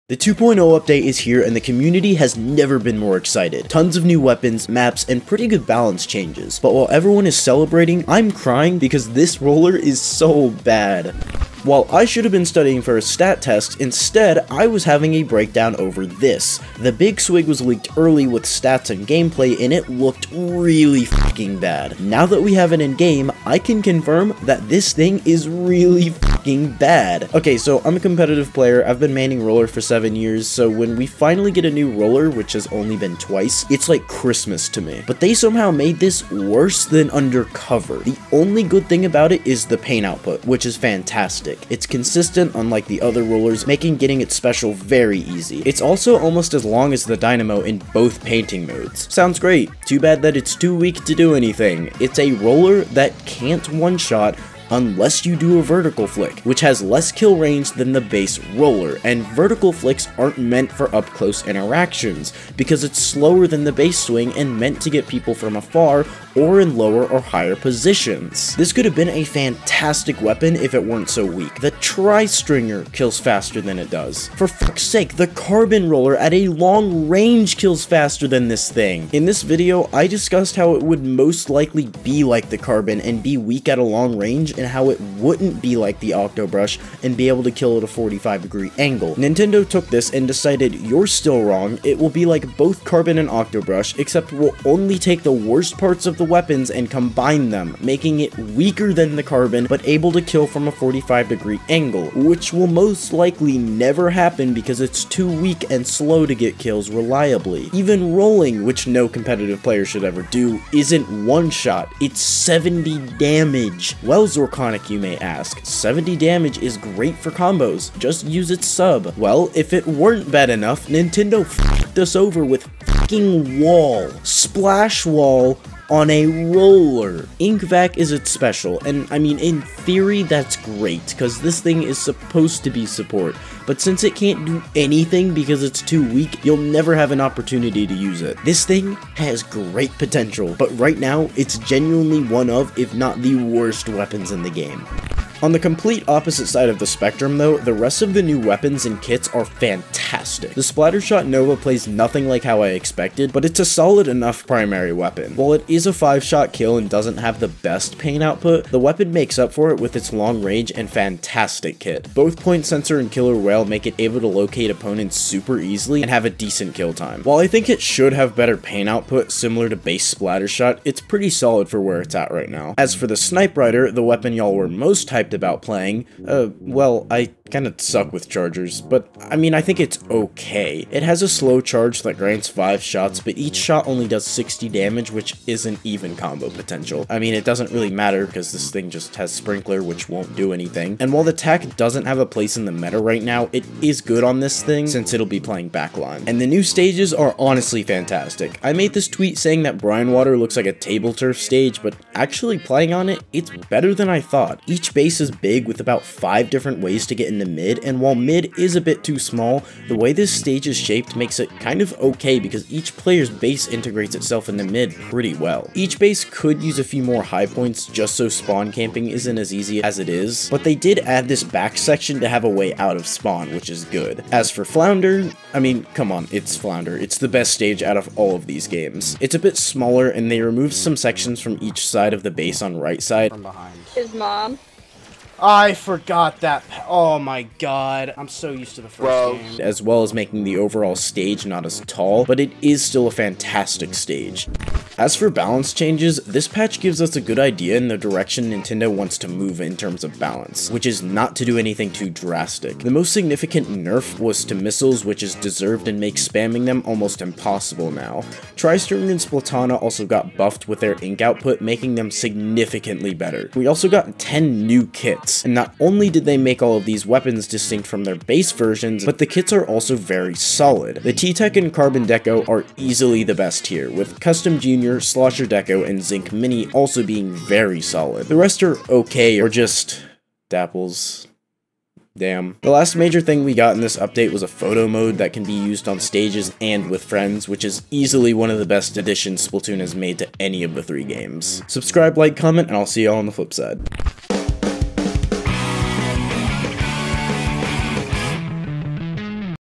The 2.0 update is here and the community has never been more excited. Tons of new weapons, maps, and pretty good balance changes. But while everyone is celebrating, I'm crying because this roller is so bad. While I should have been studying for a stat test, instead, I was having a breakdown over this. The big swig was leaked early with stats and gameplay and it looked really fucking bad. Now that we have it in game, I can confirm that this thing is really fucking bad. Okay, so I'm a competitive player, I've been manning roller for 7 years, so when we finally get a new roller, which has only been twice, it's like Christmas to me. But they somehow made this worse than undercover. The only good thing about it is the paint output, which is fantastic. It's consistent unlike the other rollers, making getting it special very easy. It's also almost as long as the dynamo in both painting modes. Sounds great, too bad that it's too weak to do anything. It's a roller that can't one-shot unless you do a vertical flick, which has less kill range than the base roller, and vertical flicks aren't meant for up-close interactions, because it's slower than the base swing and meant to get people from afar or in lower or higher positions. This could have been a fantastic weapon if it weren't so weak. The tri-stringer kills faster than it does. For fuck's sake, the carbon roller at a long range kills faster than this thing. In this video, I discussed how it would most likely be like the carbon and be weak at a long range, and how it wouldn't be like the Octobrush and be able to kill at a 45-degree angle. Nintendo took this and decided, you're still wrong, it will be like both Carbon and Octobrush, except we'll only take the worst parts of the weapons and combine them, making it weaker than the Carbon, but able to kill from a 45-degree angle, which will most likely never happen because it's too weak and slow to get kills reliably. Even rolling, which no competitive player should ever do, isn't one shot, it's 70 damage. Well, Zorconic, you may ask. 70 damage is great for combos, just use its sub. Well, if it weren't bad enough, Nintendo f***ed us over with fucking wall. Splash wall on a roller. Ink vac is its special, and I mean, in theory, that's great, because this thing is supposed to be support, but since it can't do anything because it's too weak, you'll never have an opportunity to use it. This thing has great potential, but right now, it's genuinely one of, if not the worst weapons in the game. On the complete opposite side of the spectrum though, the rest of the new weapons and kits are fantastic. The Splattershot Nova plays nothing like how I expected, but it's a solid enough primary weapon. While it is a 5-shot kill and doesn't have the best paint output, the weapon makes up for it with its long range and fantastic kit. Both Point Sensor and Killer Whale make it able to locate opponents super easily and have a decent kill time. While I think it should have better paint output similar to base Splattershot, it's pretty solid for where it's at right now. As for the Snipe Rider, the weapon y'all were most hyped about playing, well, I kinda suck with chargers, but I mean, I think it's okay. It has a slow charge that grants 5 shots, but each shot only does 60 damage, which isn't even combo potential. I mean, it doesn't really matter because this thing just has Sprinkler, which won't do anything. And while the TAC doesn't have a place in the meta right now, it is good on this thing since it'll be playing backline. And the new stages are honestly fantastic. I made this tweet saying that Brine Water looks like a table turf stage, but actually playing on it, it's better than I thought. Each base is big with about 5 different ways to get into mid, and while mid is a bit too small, the way this stage is shaped makes it kind of okay because each player's base integrates itself into mid pretty well. Each base could use a few more high points just so spawn camping isn't as easy as it is, but they did add this back section to have a way out of spawn, which is good. As for Flounder, I mean, come on, it's Flounder. It's the best stage out of all of these games. It's a bit smaller and they removed some sections from each side of the base on right side. From behind. His mom. I forgot that. Oh my god. I'm so used to the first game. As well as making the overall stage not as tall, but it is still a fantastic stage. As for balance changes, this patch gives us a good idea in the direction Nintendo wants to move in terms of balance, which is not to do anything too drastic. The most significant nerf was to missiles, which is deserved and makes spamming them almost impossible now. Tri-Stringer and Splatana also got buffed with their ink output, making them significantly better. We also got 10 new kits, and not only did they make all of these weapons distinct from their base versions, but the kits are also very solid. The T-Tech and Carbon Deco are easily the best here, with Custom Junior, Slosher Deco, and Zinc Mini also being very solid. The rest are okay, or just dapples. Damn. The last major thing we got in this update was a photo mode that can be used on stages and with friends, which is easily one of the best additions Splatoon has made to any of the 3 games. Subscribe, like, comment, and I'll see y'all on the flip side.